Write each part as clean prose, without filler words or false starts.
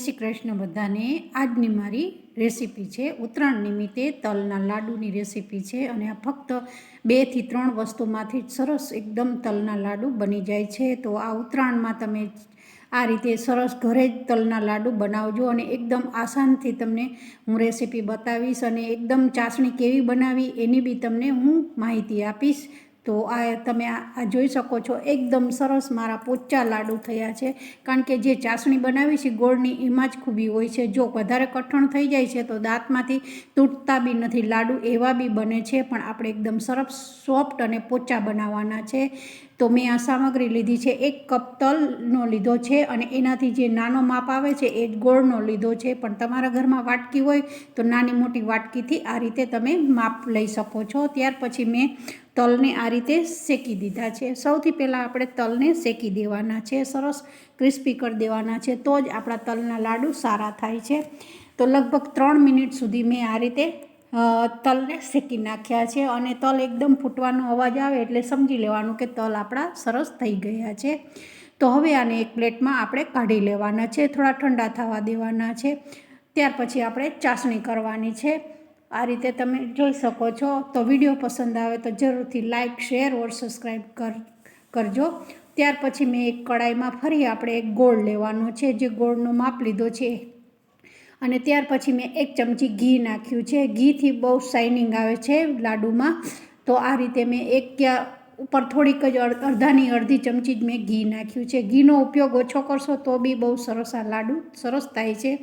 શ્રી કૃષ્ણ બધાને। આજની મારી રેસીપી છે ઉત્તરાયણ નિમિત્તે તલના લાડુની રેસીપી છે અને આ ફક્ત 2 થી 3 વસ્તુમાંથી સરસ એકદમ તલના લાડુ બની જાય છે। તો આ ઉત્તરાયણમાં તમે આ રીતે સરસ ઘરે જ તલના લાડુ બનાવજો અને એકદમ આસાનથી તમને હું રેસીપી બતાવીશ અને એકદમ ચાસણી કેવી બનાવી એની બી તમને હું માહિતી આપીશ। તો આ તમે આ જોઈ શકો છો, એકદમ સરસ મારા પોચા લાડુ થયા છે, કારણ કે જે ચાસણી બનાવી છે ગોળની એમાં જ ખૂબી હોય છે। જો વધારે કઠણ થઈ જાય છે તો દાંતમાંથી તૂટતા બી નથી, લાડુ એવા બી બને છે, પણ આપણે એકદમ સરસ સોફ્ટ અને પોચા બનાવવાના છે। તો મેં આ સામગ્રી લીધી છે, 1 કપ તલનો લીધો છે અને એનાથી જે નાનો માપ આવે છે એ ગોળનો લીધો છે, પણ તમારા ઘરમાં વાટકી હોય તો નાની મોટી વાટકીથી આ રીતે તમે માપ લઈ શકો છો। ત્યાર પછી મેં તલને આ રીતે શેકી દીધા છે। સૌથી પહેલાં આપણે તલને શેકી દેવાના છે, સરસ ક્રિસ્પી કરી દેવાના છે, તો જ આપણા તલના લાડુ સારા થાય છે। તો લગભગ 3 મિનિટ સુધી મેં આ રીતે તલને શેકી નાખ્યા છે અને તલ એકદમ ફૂટવાનો અવાજ આવે એટલે સમજી લેવાનું કે તલ આપણા સરસ થઈ ગયા છે। તો હવે આને એક પ્લેટમાં આપણે કાઢી લેવાના છે, થોડા ઠંડા થવા દેવાના છે। ત્યાર પછી આપણે ચાસણી કરવાની છે। આ રીતે તમે જોઈ શકો છો। તો વિડીયો પસંદ આવે તો જરૂરથી લાઇક, શેર ઓર સબસ્ક્રાઈબ કરજો। ત્યાર પછી મેં એક કડાઈમાં ફરી આપણે એક ગોળ લેવાનો છે, જે ગોળનો માપ લીધો છે, અને ત્યાર પછી મેં 1 ચમચી ઘી નાખ્યું છે। ઘીથી બહુ શાઇનિંગ આવે છે લાડુમાં। તો આ રીતે મેં ઉપર થોડીક જ અડધી ચમચી જ મેં ઘી નાખ્યું છે। ઘીનો ઉપયોગ ઓછો કરશો તો બી બહુ સરસ આ લાડુ સરસ થાય છે।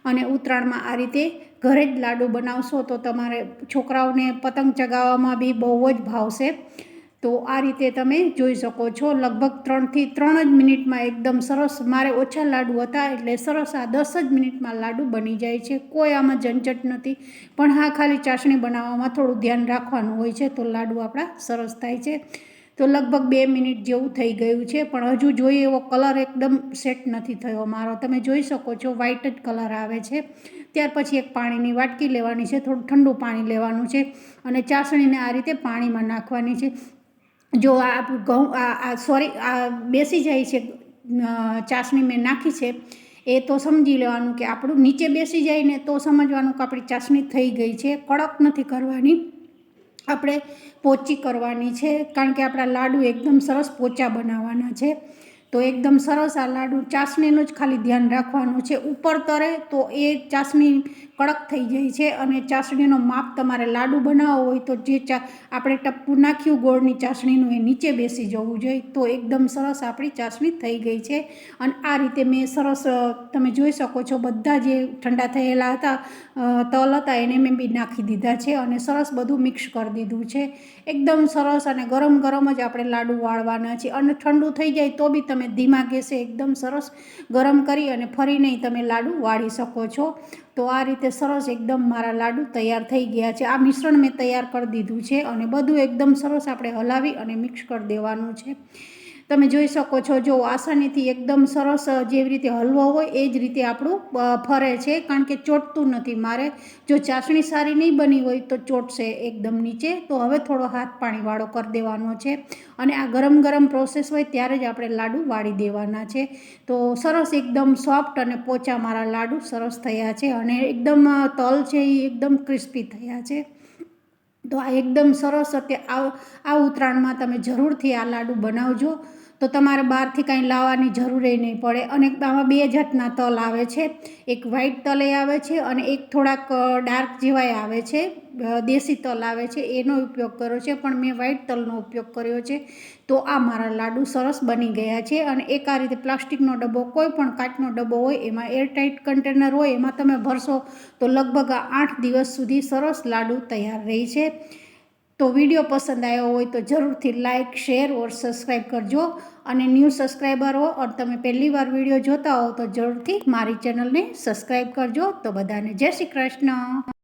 અને ઉત્તરાયણમાં આ રીતે ઘરે જ લાડુ બનાવશો તો તમારે છોકરાઓને પતંગ ચગાવવામાં બી બહુ જ ભાવશે। તો આ રીતે તમે જોઈ શકો છો, લગભગ 3 થી 3 જ મિનિટમાં એકદમ સરસ, મારે ઓછા લાડુ હતા એટલે સરસ આ 10 જ મિનિટમાં લાડુ બની જાય છે। કોઈ આમાં ઝંઝટ નથી, પણ હા, ખાલી ચાસણી બનાવવામાં થોડું ધ્યાન રાખવાનું હોય છે, તો લાડુ આપણા સરસ થાય છે। તો લગભગ 2 મિનિટ જેવું થઈ ગયું છે, પણ હજુ જોઈએ એવો કલર એકદમ સેટ નથી થયો મારો, તમે જોઈ શકો છો, વ્હાઈટ જ કલર આવે છે। ત્યાર પછી એક પાણીની વાટકી લેવાની છે, થોડું ઠંડુ પાણી લેવાનું છે અને ચાસણીને આ રીતે પાણીમાં નાખવાની છે। જો આ બેસી જાય છે, ચાસણી મેં નાખી છે એ તો સમજી લેવાનું કે આપણું નીચે બેસી જાય ને તો સમજવાનું કે આપણી ચાસણી થઈ ગઈ છે। કડક નથી કરવાની, આપણે પોચી કરવાની છે, કારણ કે આપણા લાડુ એકદમ સરસ પોચા બનાવવાના છે। તો એકદમ સરસ આ લાડુ, ચાસણીનું જ ખાલી ધ્યાન રાખવાનું છે, ઉપર તરે તો એ ચાસણી કડક થઈ જાય છે અને ચાસણીનો માપ તમારે લાડુ બનાવવો હોય તો જે આપણે ટપકું નાખ્યું ગોળની ચાસણીનું એ નીચે બેસી જવું જોઈએ। તો એકદમ સરસ આપણી ચાસણી થઈ ગઈ છે અને આ રીતે મેં સરસ, તમે જોઈ શકો છો, બધા જે ઠંડા થયેલા હતા તલ હતા એને મેં બી નાખી દીધા છે અને સરસ બધું મિક્સ કરી દીધું છે એકદમ સરસ। અને ગરમ ગરમ જ આપણે લાડુ વાળવાના છે અને ઠંડુ થઈ જાય તો બી તમે ધીમા ગેસે એકદમ સરસ ગરમ કરી અને ફરી નહીં તમે લાડુ વાળી શકો છો। તો આ રીતે સરસ એકદમ મારા લાડુ તૈયાર થઈ ગયા છે। આ મિશ્રણ મેં તૈયાર કરી દીધું છે અને બધું એકદમ સરસ આપણે હલાવી અને મિક્સ કરી દેવાનું છે। તમે જોઈ શકો છો, જો આસાનીથી એકદમ સરસ જેવી રીતે હલવો હોય એ જ રીતે આપણું ફરે છે, કારણ કે ચોંટતું નથી। મારે જો ચાસણી સારી નહીં બની હોય તો ચોંટશે એકદમ નીચે, તો હવે થોડો હાથ પાણીવાળો કરી દેવાનો છે અને આ ગરમ ગરમ પ્રોસેસ હોય ત્યારે જ આપણે લાડુ વાળી દેવાના છે। તો સરસ એકદમ સોફ્ટ અને પોચા મારા લાડુ સરસ થયા છે અને એકદમ તલ છે એ એકદમ ક્રિસ્પી થયા છે। તો આ એકદમ સરસ, આ ઉત્તરાયણમાં તમે જરૂરથી આ લાડુ બનાવજો, તો તમારે બહારથી કાંઈ લાવવાની જરૂર નહીં પડે। અને આમાં 2 જાતના તલ આવે છે, એક વ્હાઈટ તલ આવે છે અને એક થોડાક ડાર્ક જેવાય આવે છે, દેશી તલ આવે છે, એનો ઉપયોગ કર્યો છે, પણ મેં વ્હાઈટ તલનો ઉપયોગ કર્યો છે। તો આ મારા લાડુ સરસ બની ગયા છે અને એક આ રીતે પ્લાસ્ટિકનો ડબ્બો, કોઈ પણ કાચનો ડબ્બો હોય એમાં એરટાઇટ કન્ટેનર હોય એમાં તમે ભરશો તો લગભગ 8 દિવસ સુધી સરસ લાડુ તૈયાર રહે છે। તો વિડીયો પસંદ આવ્યો હોય તો જરૂરથી લાઇક, શેર ઓર સબસ્ક્રાઈબ કરજો અને ન્યૂ સબસ્ક્રાઈબર હો और તમે પહેલી વાર વિડીયો જોતા હો તો જરૂરથી મારી ચેનલને સબસ્ક્રાઈબ કરજો। તો બધાને જય શ્રી કૃષ્ણ।